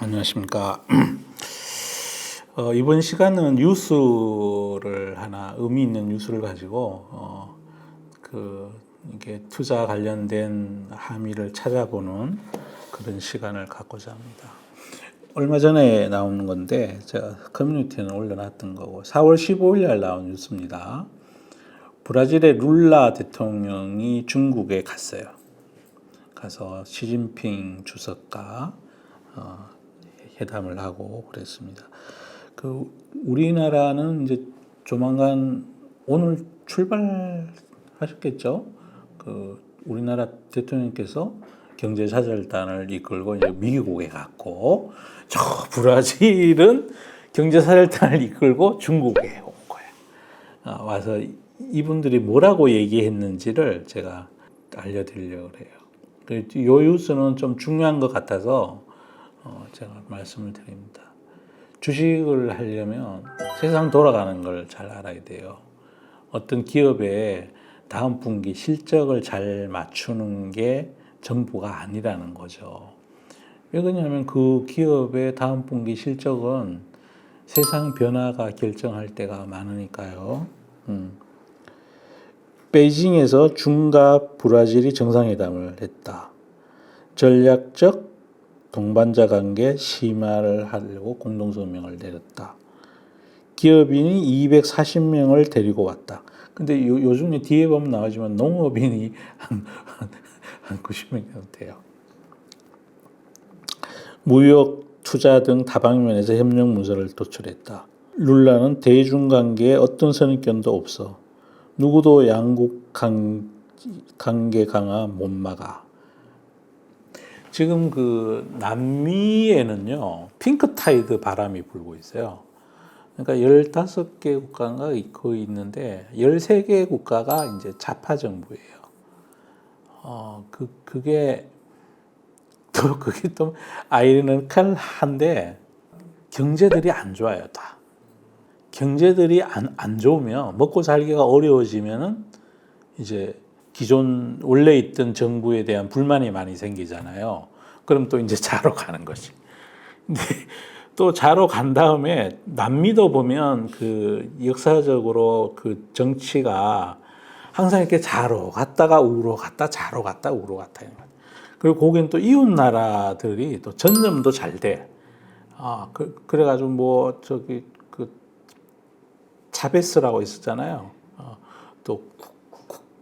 안녕하십니까. 이번 시간은 뉴스를 하나 의미 있는 뉴스를 가지고 이게 투자 관련된 함의를 찾아보는 그런 시간을 갖고자 합니다. 얼마 전에 나오는 건데 제가 커뮤니티에는 올려놨던 거고 4월 15일 날 나온 뉴스입니다. 브라질의 룰라 대통령이 중국에 갔어요. 가서 시진핑 주석과 회담을 하고 그랬습니다. 우리나라는 이제 조만간 오늘 출발하셨겠죠? 우리나라 대통령께서 경제사절단을 이끌고 이제 미국에 갔고, 저 브라질은 경제사절단을 이끌고 중국에 온 거예요. 와서 이분들이 뭐라고 얘기했는지를 제가 알려드리려고 해요. 이 뉴스는 좀 중요한 것 같아서 제가 말씀을 드립니다. 주식을 하려면 세상 돌아가는 걸 잘 알아야 돼요. 어떤 기업의 다음 분기 실적을 잘 맞추는 게 전부가 아니라는 거죠. 왜 그러냐면 그 기업의 다음 분기 실적은 세상 변화가 결정할 때가 많으니까요. 베이징에서 중과 브라질이 정상회담을 했다. 전략적 동반자 관계 심화를 하려고 공동성명을 내렸다. 기업인이 240명을 데리고 왔다. 근데 요즘에 뒤에 보면 나오지만 농업인이 한 90명 정도 돼요. 무역, 투자 등 다방면에서 협력 문서를 도출했다. 룰라는 대중관계에 어떤 선입견도 없어. 누구도 양국 관계 강화 못 막아. 지금 남미에는요, 핑크타이드 바람이 불고 있어요. 그러니까 15개 국가가 거의 있는데, 13개 국가가 이제 좌파 정부예요. 그게 또 아이러니컬한데, 경제들이 안 좋아요, 다. 경제들이 안 좋으면, 먹고 살기가 어려워지면은, 이제 기존 원래 있던 정부에 대한 불만이 많이 생기잖아요. 그럼 또 이제 자로 가는 거지. 근데 또 자로 간 다음에 남미도 보면 역사적으로 정치가 항상 이렇게 자로 갔다가 우로 갔다 자로 갔다 우로 갔다. 그리고 거기는 또 이웃 나라들이 또 전염도 잘 돼. 그래가지고 차베스라고 있었잖아요. 또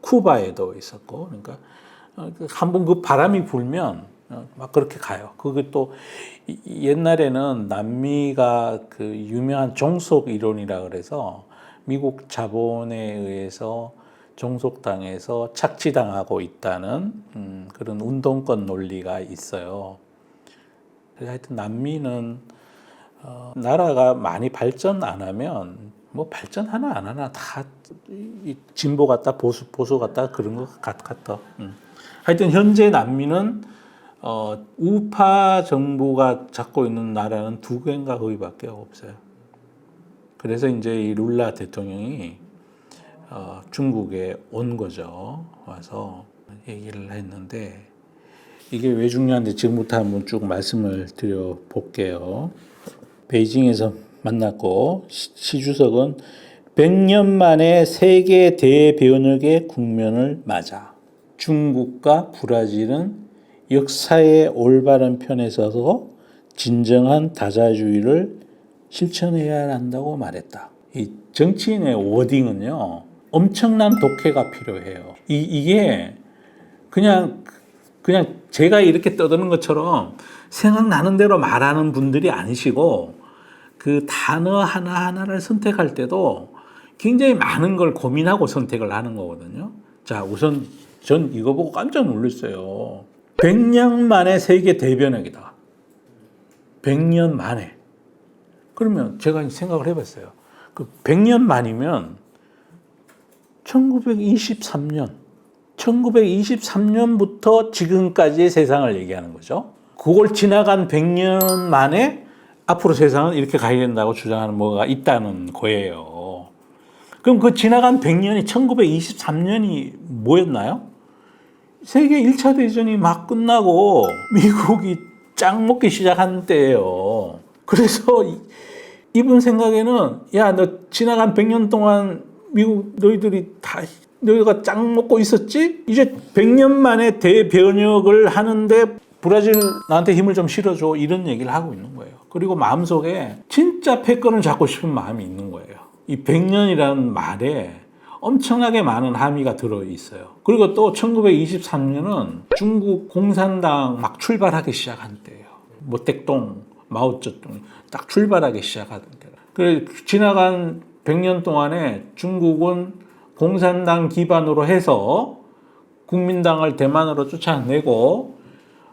쿠바에도 있었고, 그러니까 한번 바람이 불면 막 그렇게 가요. 그게 또 옛날에는 남미가 유명한 종속 이론이라 그래서 미국 자본에 의해서 종속당해서 착취당하고 있다는 그런 운동권 논리가 있어요. 그래서 하여튼 남미는 나라가 많이 발전 안 하면 뭐 발전 하나 안 하나 다 진보 같다 보수 같다 그런 것 같다. 하여튼 현재 남미는 우파 정부가 잡고 있는 나라는 2개인가 거기밖에 없어요. 그래서 이제 이 룰라 대통령이 중국에 온 거죠. 와서 얘기를 했는데 이게 왜 중요한지 지금부터 한번 쭉 말씀을 드려 볼게요. 베이징에서 만났고 시 주석은 100년 만에 세계 대변혁의 국면을 맞아 중국과 브라질은 역사의 올바른 편에 서서 진정한 다자주의를 실천해야 한다고 말했다. 이 정치인의 워딩은요, 엄청난 독해가 필요해요. 이게 그냥 제가 이렇게 떠드는 것처럼 생각나는 대로 말하는 분들이 아니시고 그 단어 하나하나를 선택할 때도 굉장히 많은 걸 고민하고 선택을 하는 거거든요. 자, 우선 전 이거 보고 깜짝 놀랐어요. 100년 만에 세계 대변혁이다. 100년 만에. 그러면 제가 생각을 해봤어요. 100년 만이면 1923년부터 지금까지의 세상을 얘기하는 거죠. 그걸 지나간 100년 만에 앞으로 세상은 이렇게 가야 된다고 주장하는 뭐가 있다는 거예요. 그럼 그 지나간 100년이 1923년이 뭐였나요? 세계 1차 대전이 막 끝나고 미국이 짱 먹기 시작한 때예요. 그래서 이분 생각에는 야, 너 지나간 100년 동안 미국 너희들이 다 너희가 짱 먹고 있었지? 이제 100년 만에 대변혁을 하는데 브라질 나한테 힘을 좀 실어줘 이런 얘기를 하고 있는 거예요. 그리고 마음속에 진짜 패권을 잡고 싶은 마음이 있는 거예요. 이 100년이라는 말에 엄청나게 많은 함의가 들어있어요. 그리고 또 1923년은 중국 공산당 막 출발하기 시작한 때예요. 모택동, 마오쩌둥 딱 출발하기 시작한 때예요. 그래서 지나간 100년 동안에 중국은 공산당 기반으로 해서 국민당을 대만으로 쫓아내고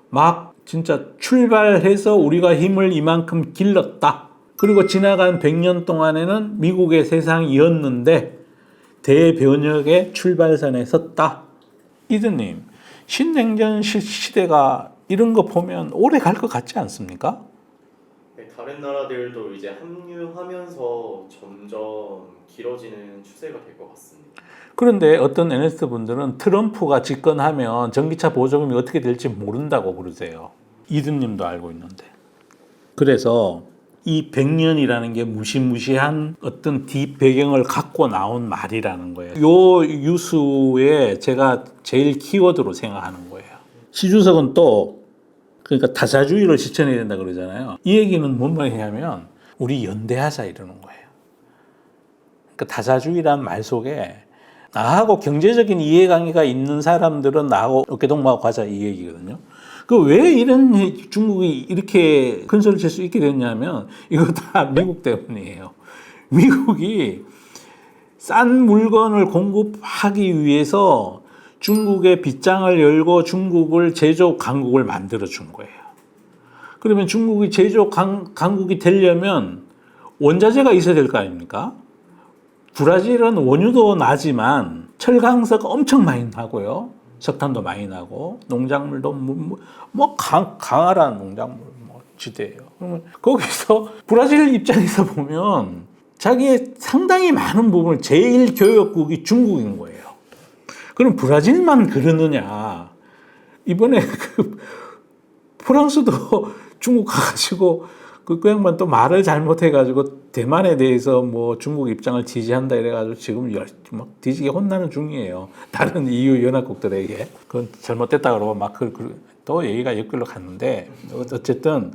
막 진짜 출발해서 우리가 힘을 이만큼 길렀다. 그리고 지나간 100년 동안에는 미국의 세상이었는데 대변혁의 출발선에 섰다. 이드님, 신냉전 시대가 이런 거 보면 오래 갈 것 같지 않습니까? 네, 다른 나라들도 이제 합류하면서 점점 길어지는 추세가 될 것 같습니다. 그런데 어떤 애널리스트 분들은 트럼프가 집권하면 전기차 보조금이 어떻게 될지 모른다고 그러세요. 이드님도 알고 있는데. 그래서 이 100년이라는 게 무시무시한 어떤 뒷배경을 갖고 나온 말이라는 거예요. 요 유수에 제가 제일 키워드로 생각하는 거예요. 시주석은 또 그러니까 타사주의를 실천해야 된다 그러잖아요. 이 얘기는 뭔 말이냐면 우리 연대하자 이러는 거예요. 그러니까 타사주의라는 말 속에 나하고 경제적인 이해관계가 있는 사람들은 나하고 어깨동무하고 가자 이 얘기거든요. 그 왜 이런 중국이 이렇게 큰 소리를 칠 수 있게 됐냐면 이거 다 미국 때문이에요. 미국이 싼 물건을 공급하기 위해서 중국의 빗장을 열고 중국을 제조업 강국을 만들어 준 거예요. 그러면 중국이 제조업 강국이 되려면 원자재가 있어야 될 거 아닙니까? 브라질은 원유도 나지만 철강석 엄청 많이 나고요. 석탄도 많이 나고 농작물도 강활한 농작물 지대예요. 그러면 거기서 브라질 입장에서 보면 자기의 상당히 많은 부분을 제1교역국이 중국인 거예요. 그럼 브라질만 그러느냐? 이번에 그 프랑스도 중국 가가지고 그 양반 또 말을 잘못해가지고 대만에 대해서 뭐 중국 입장을 지지한다 이래가지고 지금 막 뒤지게 혼나는 중이에요. 다른 EU 연합국들에게. 그건 잘못됐다 그러고 막 또 얘기가 옆길로 갔는데 어쨌든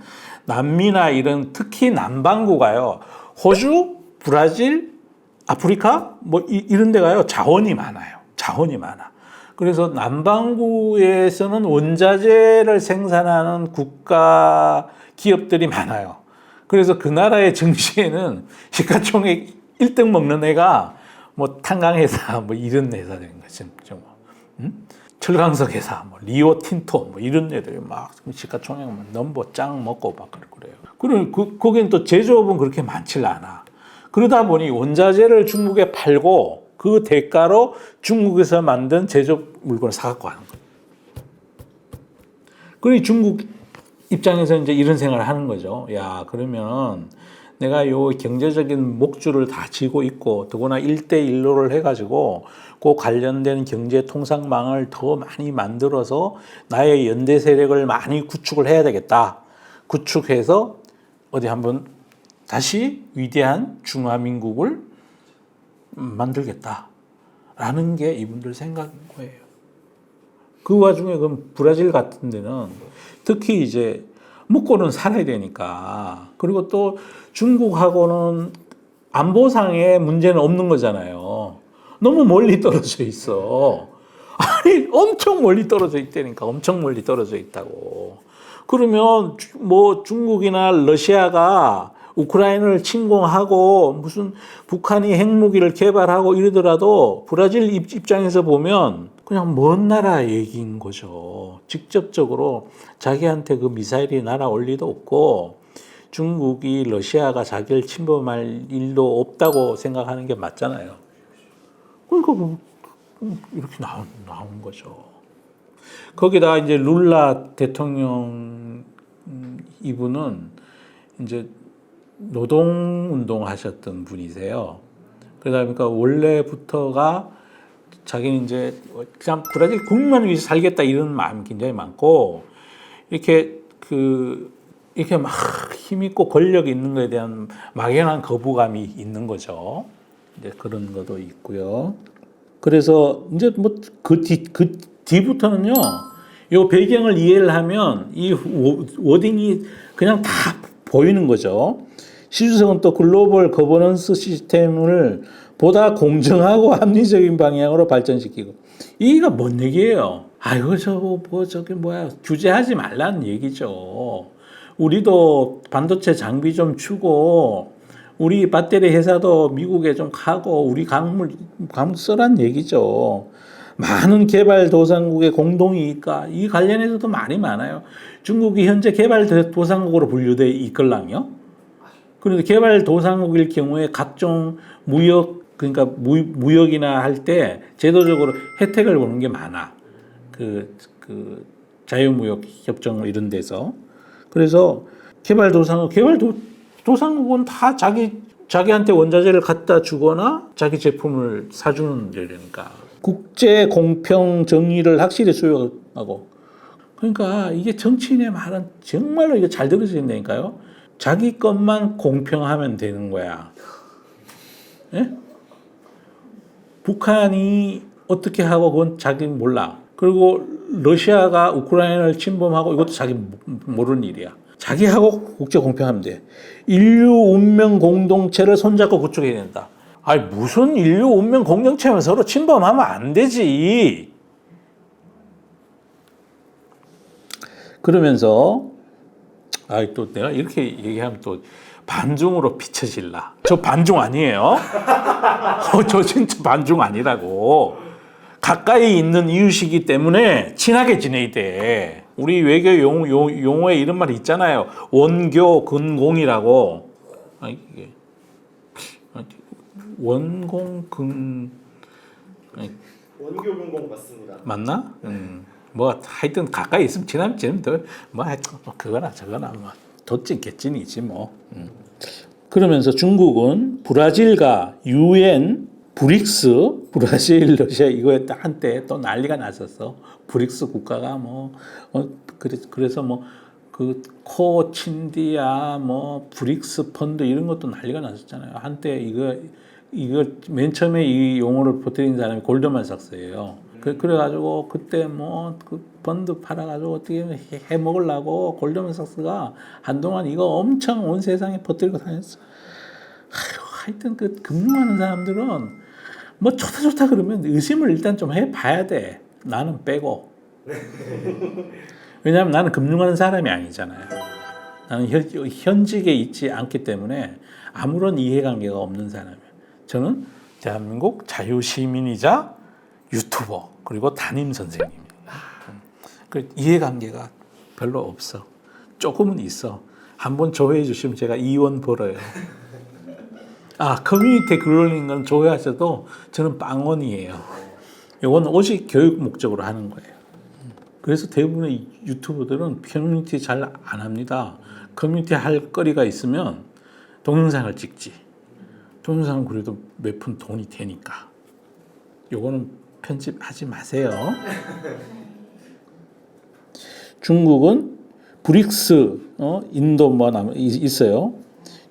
남미나 이런 특히 남반구가요. 호주, 브라질, 아프리카 뭐 이런 데가요. 자원이 많아요. 자원이 많아. 그래서 남반구에서는 원자재를 생산하는 국가 기업들이 많아요. 그래서 그 나라의 증시에는 시가총액 1등 먹는 애가 뭐 탄광회사 뭐 이런 회사 되는 거죠. 철강석 회사, 뭐 리오 틴토 뭐 이런 애들이 막 시가총액 넘버 짱 먹고 막 그래요. 그리고 거기는 또 제조업은 그렇게 많지 않아. 그러다 보니 원자재를 중국에 팔고 그 대가로 중국에서 만든 제조업 물건을 사갖고 하는 거예요. 그러니 중국 입장에서 이제 이런 생각을 하는 거죠. 야, 그러면 내가 요 경제적인 목줄을 다 쥐고 있고, 더구나 1대1로를 해가지고, 그 관련된 경제 통상망을 더 많이 만들어서 나의 연대 세력을 많이 구축을 해야 되겠다. 구축해서 어디 한번 다시 위대한 중화민국을 만들겠다. 라는 게 이분들 생각인 거예요. 그 와중에 그럼 브라질 같은 데는 특히 이제 먹고는 살아야 되니까. 그리고 또 중국하고는 안보상의 문제는 없는 거잖아요. 너무 멀리 떨어져 있어. 아니, 엄청 멀리 떨어져 있다니까. 엄청 멀리 떨어져 있다고. 그러면 뭐 중국이나 러시아가 우크라이나를 침공하고 무슨 북한이 핵무기를 개발하고 이러더라도 브라질 입장에서 보면 그냥 먼 나라 얘기인 거죠. 직접적으로 자기한테 그 미사일이 날아올 리도 없고 중국이 러시아가 자기를 침범할 일도 없다고 생각하는 게 맞잖아요. 그러니까 이렇게 나온 거죠. 거기다 이제 룰라 대통령 이분은 이제 노동운동 하셨던 분이세요. 그러다 보니까 원래부터가 자기는 이제 그냥 브라질 국민만을 위해서 살겠다 이런 마음이 굉장히 많고 이렇게 이렇게 막 힘있고 권력이 있는 것에 대한 막연한 거부감이 있는 거죠. 이제 그런 것도 있고요. 그래서 이제 뭐 그 뒤부터는요, 요 배경을 이해를 하면 이 워딩이 그냥 다 보이는 거죠. 시주석은 또 글로벌 거버넌스 시스템을 보다 공정하고 합리적인 방향으로 발전시키고, 이게 뭔 얘기예요? 아이고 저기 뭐야, 규제하지 말라는 얘기죠. 우리도 반도체 장비 좀 주고 우리 배터리 회사도 미국에 좀 가고 우리 광물 쓰란 얘기죠. 많은 개발도상국의 공동이익과 이 관련해서도 말이 많아요. 중국이 현재 개발도상국으로 분류돼 있걸랑요. 그런데 개발도상국일 경우에 각종 그러니까 무역이나 할 때 제도적으로 혜택을 보는 게 많아. 그 자유무역 협정 이런 데서. 그래서 개발도상국은 다 자기한테 원자재를 갖다 주거나 자기 제품을 사주는 데니까. 국제 공평 정의를 확실히 수용하고. 그러니까 이게 정치인의 말은 정말로 이거 잘 들으셔야 된다니까요. 자기 것만 공평하면 되는 거야. 예? 북한이 어떻게 하고 그건 자기 몰라. 그리고 러시아가 우크라이나를 침범하고 이것도 자기 모르는 일이야. 자기하고 국제 공평하면 돼. 인류 운명 공동체를 손잡고 구축해야 된다. 아니 무슨 인류 운명 공동체면 서로 침범하면 안 되지. 그러면서 또 내가 이렇게 얘기하면 또 반중으로 비춰질라. 저 반중 아니에요? 저 진짜 반중 아니라고. 가까이 있는 이웃이기 때문에 친하게 지내야 돼. 우리 외교 용어에 이런 말이 있잖아요. 원교 근공이라고. 이게 원공 근 원교 근공 맞습니다. 맞나? 뭐 하여튼 가까이 있으면 지나면 뭐 하여튼 그거나 저거나 뭐 덧진 개찐이지 뭐. 그러면서 중국은 브라질과 UN, 브릭스, 브라질, 러시아 이거에 한때 또 난리가 났었어. 브릭스 국가가 그래서 그 코친디아 브릭스 펀드 이런 것도 난리가 났었잖아요. 한때 이거 맨 처음에 이 용어를 퍼뜨린 사람이 골드만삭스예요. 그래가지고 그때 그 펀드 팔아가지고 어떻게 해 먹으려고 골드만삭스가 한동안 이거 엄청 온 세상에 퍼뜨리고 다녔어. 하여튼 그 금융하는 사람들은 좋다 그러면 의심을 일단 좀 해봐야 돼. 나는 빼고. 왜냐하면 나는 금융하는 사람이 아니잖아요. 나는 현직에 있지 않기 때문에 아무런 이해관계가 없는 사람이에요. 저는 대한민국 자유시민이자 유튜버 그리고 담임 선생님입니다. 그 이해관계가 별로 없어. 조금은 있어. 한번 조회해 주시면 제가 2원 벌어요. 커뮤니티 글 올리는 건 조회하셔도 저는 빵원이에요. 이건 오직 교육 목적으로 하는 거예요. 그래서 대부분의 유튜버들은 커뮤니티 잘 안 합니다. 커뮤니티 할 거리가 있으면 동영상을 찍지. 동영상은 그래도 몇 푼 돈이 되니까. 요거는 편집하지 마세요. 중국은 브릭스, 인도 있어요.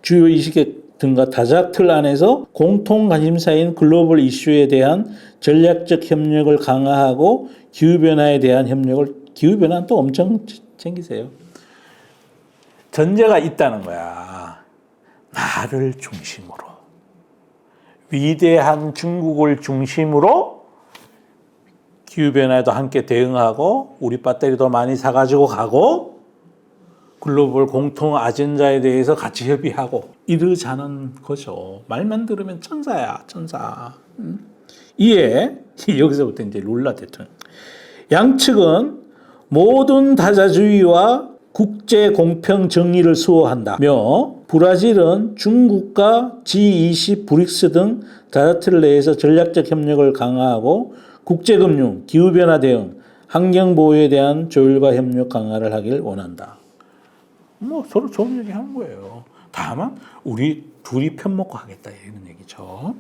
주요 20개 등과 다자틀 안에서 공통 관심사인 글로벌 이슈에 대한 전략적 협력을 강화하고 기후변화에 대한 기후변화는 또 엄청 챙기세요. 전제가 있다는 거야. 나를 중심으로. 위대한 중국을 중심으로 기후변화에도 함께 대응하고 우리 배터리도 많이 사가지고 가고 글로벌 공통 아젠다에 대해서 같이 협의하고 이러자는 거죠. 말만 들으면 천사야, 천사. 이에 여기서부터 이제 룰라 대통령. 양측은 모든 다자주의와 국제 공평 정의를 수호한다며 브라질은 중국과 G20, 브릭스 등 다자틀 내에서 전략적 협력을 강화하고 국제금융, 기후변화 대응, 환경보호에 대한 조율과 협력 강화를 하길 원한다. 서로 좋은 얘기 하는 거예요. 다만 우리 둘이 편먹고 하겠다 이런 얘기죠.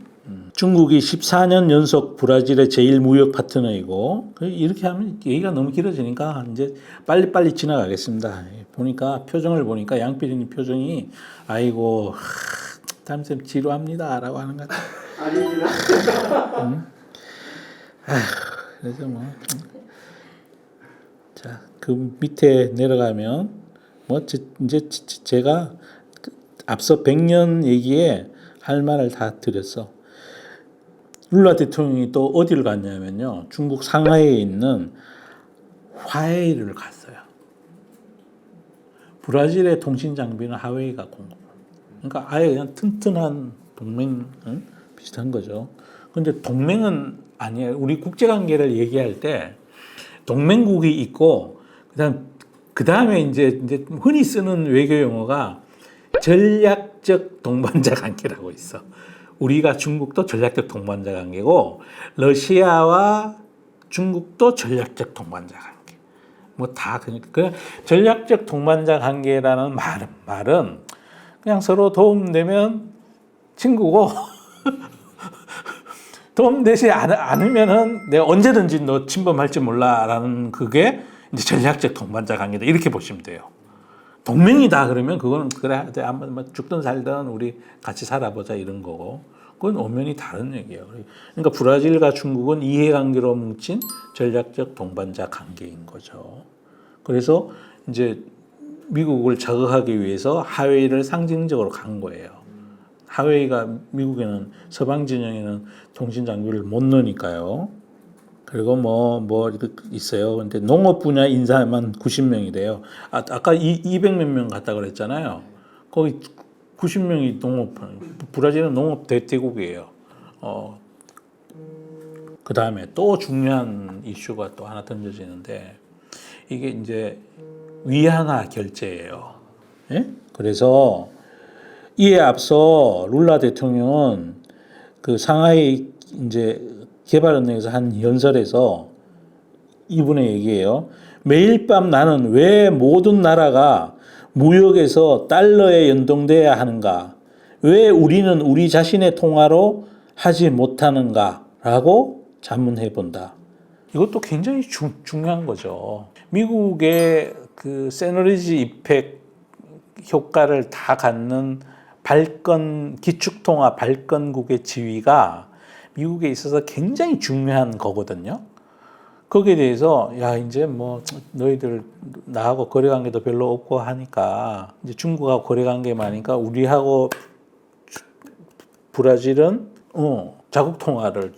중국이 14년 연속 브라질의 제일 무역 파트너이고 이렇게 하면 얘기가 너무 길어지니까 이제 빨리빨리 지나가겠습니다. 보니까 표정을 보니까 양피디님 표정이 아이고 담쌤 지루합니다라고 하는 것 같아요. 아닙니다. 그래서 뭐 자, 그 밑에 내려가면 뭐 이제 제가 앞서 100년 얘기에 할 말을 다 드렸어. 룰라 대통령이 또 어디를 갔냐면요. 중국 상하이에 있는 화웨이를 갔어요. 브라질의 통신 장비는 화웨이가 공급. 그러니까 아예 그냥 튼튼한 동맹 비슷한 거죠. 근데 동맹은 아니에요. 우리 국제관계를 얘기할 때 동맹국이 있고 그다음에 이제 흔히 쓰는 외교 용어가 전략적 동반자 관계라고 있어. 우리가 중국도 전략적 동반자 관계고 러시아와 중국도 전략적 동반자 관계. 뭐 다 그냥 전략적 동반자 관계라는 말은 그냥 서로 도움되면 친구고 도움되지 않으면은 내가 언제든지 너 침범할지 몰라라는 그게 이제 전략적 동반자 관계다 이렇게 보시면 돼요. 동맹이다 그러면 그거는 그래 한번 죽든 살든 우리 같이 살아보자 이런 거고 그건 엄연히 다른 얘기예요. 그러니까 브라질과 중국은 이해관계로 뭉친 전략적 동반자 관계인 거죠. 그래서 이제 미국을 자극하기 위해서 하웨이를 상징적으로 간 거예요. 하웨이가 미국에는 서방 진영에는 통신 장비를 못 넣으니까요. 그리고 뭐 있어요. 근데 농업 분야 인사만 90명이래요. 아까 200몇 명 갔다 그랬잖아요. 거기 90명이 브라질은 농업 대국이에요. 그 다음에 또 중요한 이슈가 또 하나 던져지는데 이게 이제 위안화 결제예요. 예? 그래서 이에 앞서 룰라 대통령은 그 상하이 이제 개발은행에서 한 연설에서 이분의 얘기예요. 매일 밤 나는 왜 모든 나라가 무역에서 달러에 연동돼야 하는가? 왜 우리는 우리 자신의 통화로 하지 못하는가라고 자문해 본다. 이것도 굉장히 중요한 거죠. 미국의 그 세너리지 이펙 효과를 다 갖는 기축통화 발권국의 지위가 미국에 있어서 굉장히 중요한 거거든요. 거기에 대해서 야 이제 뭐 너희들 나하고 거래관계도 별로 없고 하니까 이제 중국하고 거래관계 많으니까 우리하고 브라질은 자국통화를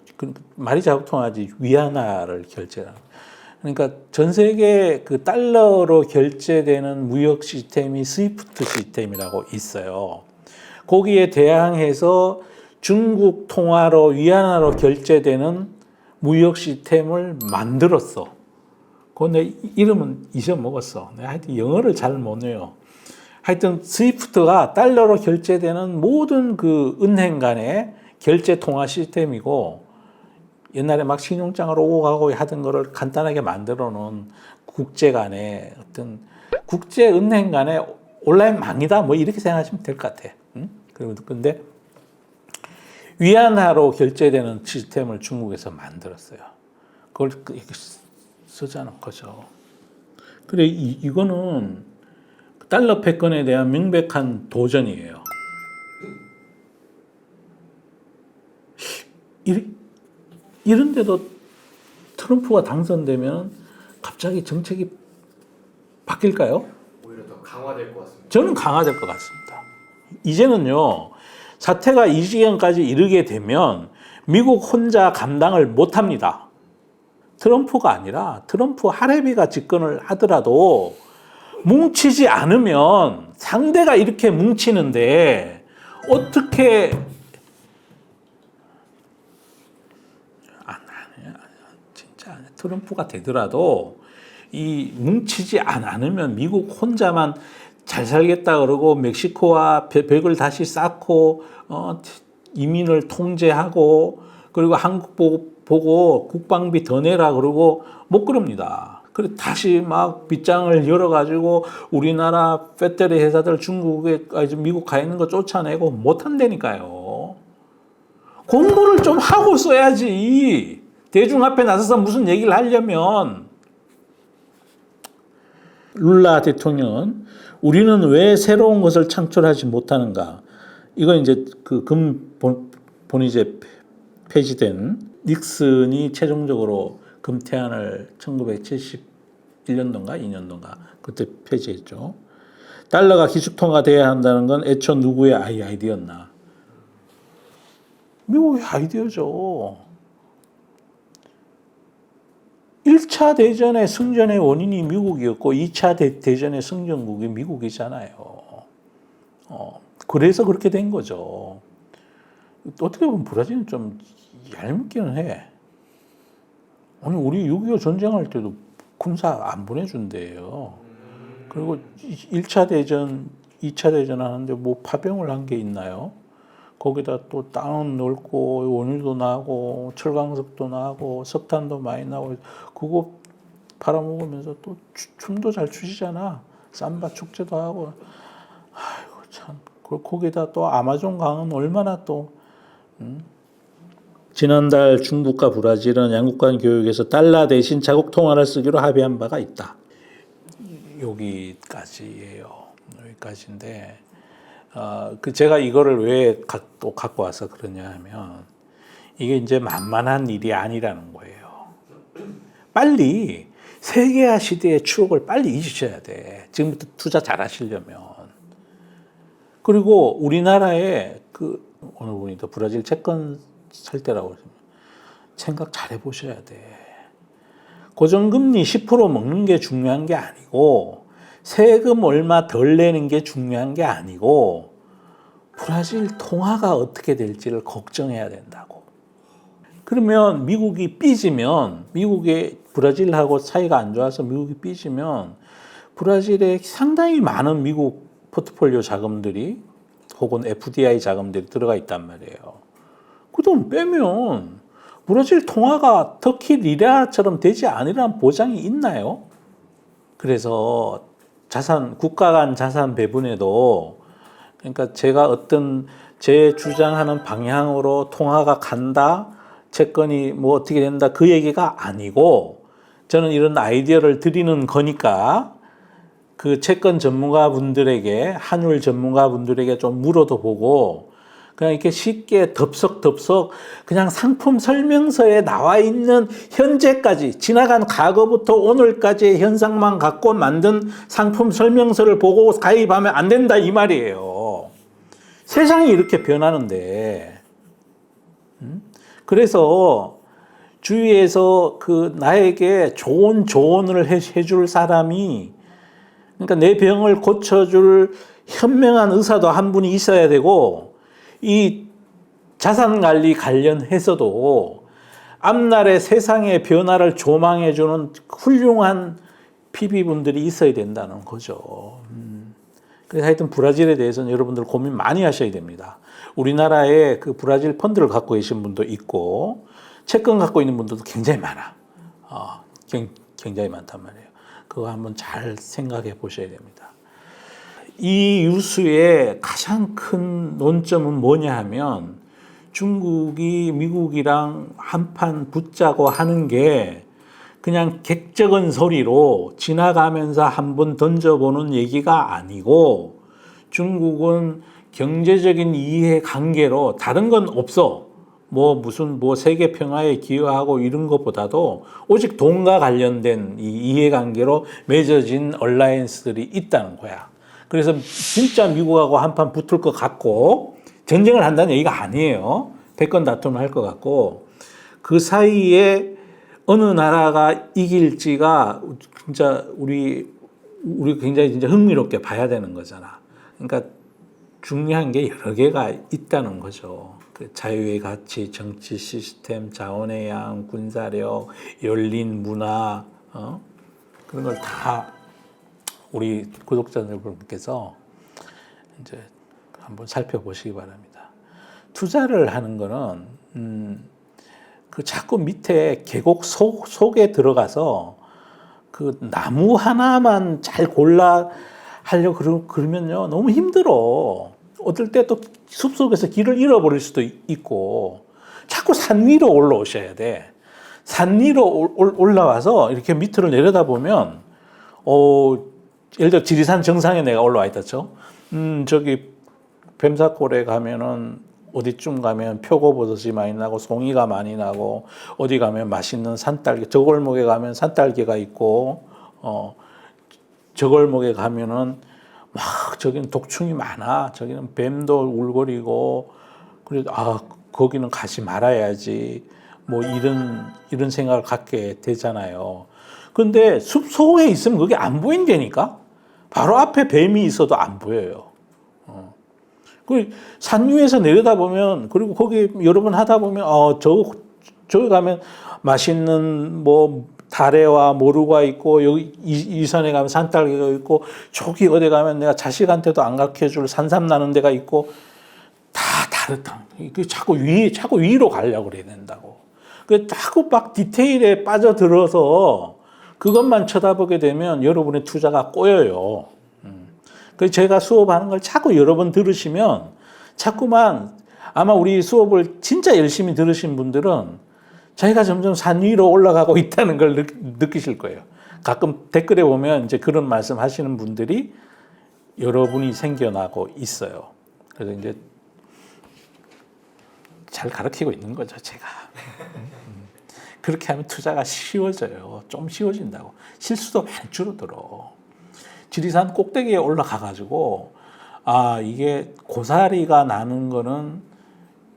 말이 자국통화지 위안화를 결제하는. 그러니까 전 세계 그 달러로 결제되는 무역 시스템이 스위프트 시스템이라고 있어요. 거기에 대항해서 중국 통화로 위안화로 결제되는 무역 시스템을 만들었어. 그건 내 이름은 잊어먹었어. 내가 하여튼 영어를 잘 못 외워. 하여튼 스위프트가 달러로 결제되는 모든 그 은행 간의 결제 통화 시스템이고 옛날에 막 신용장을 오고 가고 하던 거를 간단하게 만들어 놓은 국제 간의 어떤 국제 은행 간의 온라인 망이다 뭐 이렇게 생각하시면 될 것 같아. 근데 위안화로 결제되는 시스템을 중국에서 만들었어요. 그걸 이렇게 쓰자는 거죠. 그래 이거는 달러 패권에 대한 명백한 도전이에요. 이런데도 트럼프가 당선되면 갑자기 정책이 바뀔까요? 오히려 더 강화될 것 같습니다. 저는 강화될 것 같습니다. 이제는요, 사태가 이 지경까지 이르게 되면 미국 혼자 감당을 못합니다. 트럼프가 아니라 트럼프 할애비가 집권을 하더라도 뭉치지 않으면 상대가 이렇게 뭉치는데 어떻게 진짜 트럼프가 되더라도 이 뭉치지 않으면 미국 혼자만 잘 살겠다 그러고 멕시코와 벽을 다시 쌓고 이민을 통제하고 그리고 한국 보고 국방비 더 내라 그러고 못 그럽니다. 그래 다시 막 빗장을 열어가지고 우리나라 배터리 회사들 중국에 미국 가 있는 거 쫓아내고 못 한다니까요. 공부를 좀 하고 써야지. 대중 앞에 나서서 무슨 얘기를 하려면. 룰라 대통령은 우리는 왜 새로운 것을 창출하지 못하는가? 이건 이제 그 본이제 폐지된 닉슨이 최종적으로 금태안을 1971년도인가 2년도인가 그때 폐지했죠. 달러가 기축통화돼야 한다는 건 애초 누구의 아이디어였나? 미국의 아이디어죠. 1차 대전의 승전의 원인이 미국이었고 2차 대전의 승전국이 미국이잖아요. 그래서 그렇게 된 거죠. 어떻게 보면 브라질은 좀 얄밉기는 해. 아니 우리 6.25 전쟁할 때도 군사 안 보내준대요. 그리고 1차 대전, 2차 대전 하는데 뭐 파병을 한 게 있나요? 거기다 또 땅은 넓고 원유도 나고 철강석도 나고 석탄도 많이 나고 그거 팔아먹으면서 또 춤도 잘 추시잖아. 삼바 축제도 하고. 아이고 참. 거기다 또 아마존 강은 얼마나 또 지난달 중국과 브라질은 양국 간 교역에서 달러 대신 자국 통화를 쓰기로 합의한 바가 있다. 여기까지예요. 여기까지인데 제가 이거를 왜 또 갖고 와서 그러냐 하면 이게 이제 만만한 일이 아니라는 거예요. 빨리 세계화 시대의 추억을 빨리 잊으셔야 돼. 지금부터 투자 잘 하시려면. 그리고 우리나라에 오늘 보니까 브라질 채권 살 때라고 생각 잘 해보셔야 돼. 고정금리 10% 먹는 게 중요한 게 아니고 세금 얼마 덜 내는 게 중요한 게 아니고 브라질 통화가 어떻게 될지를 걱정해야 된다고. 그러면 미국이 삐지면 미국의 브라질하고 사이가 안 좋아서 미국이 삐지면 브라질에 상당히 많은 미국 포트폴리오 자금들이 혹은 FDI 자금들이 들어가 있단 말이에요. 그 돈 빼면 브라질 통화가 터키 리라처럼 되지 않으리란 보장이 있나요? 그래서 국가 간 자산 배분에도 그러니까 제가 어떤 제 주장하는 방향으로 통화가 간다, 채권이 뭐 어떻게 된다 그 얘기가 아니고 저는 이런 아이디어를 드리는 거니까 그 채권 전문가분들에게 환율 전문가분들에게 좀 물어도 보고 그냥 이렇게 쉽게 덥석덥석 그냥 상품 설명서에 나와 있는 현재까지 지나간 과거부터 오늘까지의 현상만 갖고 만든 상품 설명서를 보고 가입하면 안 된다 이 말이에요. 세상이 이렇게 변하는데 그래서 주위에서 나에게 좋은 조언을 해줄 사람이 그러니까 내 병을 고쳐줄 현명한 의사도 한 분이 있어야 되고 이 자산관리 관련해서도 앞날의 세상의 변화를 조망해주는 훌륭한 PB분들이 있어야 된다는 거죠. 그래서 하여튼 브라질에 대해서는 여러분들 고민 많이 하셔야 됩니다. 우리나라에 그 브라질 펀드를 갖고 계신 분도 있고 채권 갖고 있는 분들도 굉장히 많아. 굉장히 많단 말이에요. 그거 한번 잘 생각해 보셔야 됩니다. 이 유수의 가장 큰 논점은 뭐냐 하면 중국이 미국이랑 한판 붙자고 하는 게 그냥 객적은 소리로 지나가면서 한번 던져보는 얘기가 아니고 중국은 경제적인 이해관계로 다른 건 없어. 무슨 세계 평화에 기여하고 이런 것보다도 오직 돈과 관련된 이 이해관계로 맺어진 얼라이언스들이 있다는 거야. 그래서 진짜 미국하고 한판 붙을 것 같고 전쟁을 한다는 얘기가 아니에요. 패권 다툼을 할 것 같고 그 사이에 어느 나라가 이길지가 진짜 우리 굉장히 진짜 흥미롭게 봐야 되는 거잖아. 그러니까 중요한 게 여러 개가 있다는 거죠. 그 자유의 가치, 정치 시스템, 자원의 양, 군사력, 열린 문화, 그런 걸 다 우리 구독자분께서 이제 한번 살펴보시기 바랍니다. 투자를 하는 거는 자꾸 밑에 계곡 속에 들어가서 그 나무 하나만 잘 골라 하려고 그러면요 너무 힘들어. 어떨 때 또 숲속에서 길을 잃어버릴 수도 있고 자꾸 산 위로 올라오셔야 돼. 산 위로 올라와서 이렇게 밑으로 내려다보면 예를 들어 지리산 정상에 내가 올라와 있다 쳐. 저기 뱀사골에 가면은 어디쯤 가면 표고버섯이 많이 나고 송이가 많이 나고 어디 가면 맛있는 산딸기 저골목에 가면 산딸기가 있고 저 골목에 가면은 막 저기는 독충이 많아. 저기는 뱀도 울거리고 그래도 거기는 가지 말아야지. 뭐 이런 생각을 갖게 되잖아요. 근데 숲 속에 있으면 그게 안 보인다니까. 바로 앞에 뱀이 있어도 안 보여요. 그 산 위에서 내려다보면 그리고 거기 여러 번 하다 보면 저기 가면 맛있는 뭐 다래와 모루가 있고 여기 이 산에 가면 산딸기가 있고 저기 어디 가면 내가 자식한테도 안 가르쳐줄 산삼 나는 데가 있고 다 다르다. 그 자꾸 위로 가려고 그래야 된다고. 그 자꾸 막 디테일에 빠져들어서 그것만 쳐다보게 되면 여러분의 투자가 꼬여요. 그래서 제가 수업하는 걸 자꾸 여러 번 들으시면 자꾸만 아마 우리 수업을 진짜 열심히 들으신 분들은 자기가 점점 산 위로 올라가고 있다는 걸 느끼실 거예요. 가끔 댓글에 보면 이제 그런 말씀 하시는 분들이 여러분이 생겨나고 있어요. 그래서 이제 잘 가르치고 있는 거죠, 제가. 그렇게 하면 투자가 쉬워져요. 좀 쉬워진다고. 실수도 많이 줄어들어. 지리산 꼭대기에 올라가가지고 이게 고사리가 나는 거는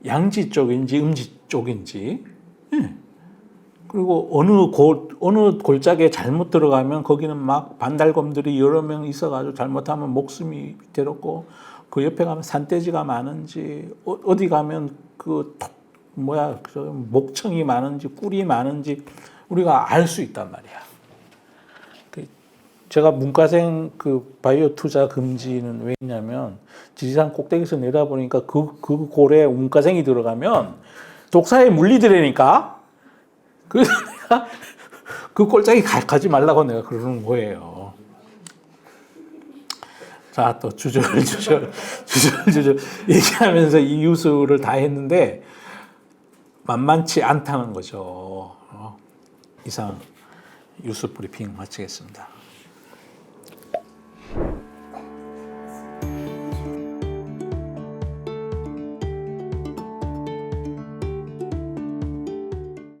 양지 쪽인지 음지 쪽인지 그리고 어느 골짜기에 잘못 들어가면 거기는 막 반달곰들이 여러 명 있어가지고 잘못하면 목숨이 괴롭고 그 옆에 가면 산돼지가 많은지 어디 가면 목청이 많은지 꿀이 많은지 우리가 알 수 있단 말이야. 제가 문과생 바이오 투자 금지는 왜 있냐면 지리산 꼭대기에서 내려보니까 그 골에 문과생이 들어가면 독사에 물리더라니까. 그래서 내가 그 골짜기 가지 말라고 내가 그러는 거예요. 자, 또 주저주저 얘기하면서 이 유수를 다 했는데 만만치 않다는 거죠. 이상 유수 브리핑 마치겠습니다.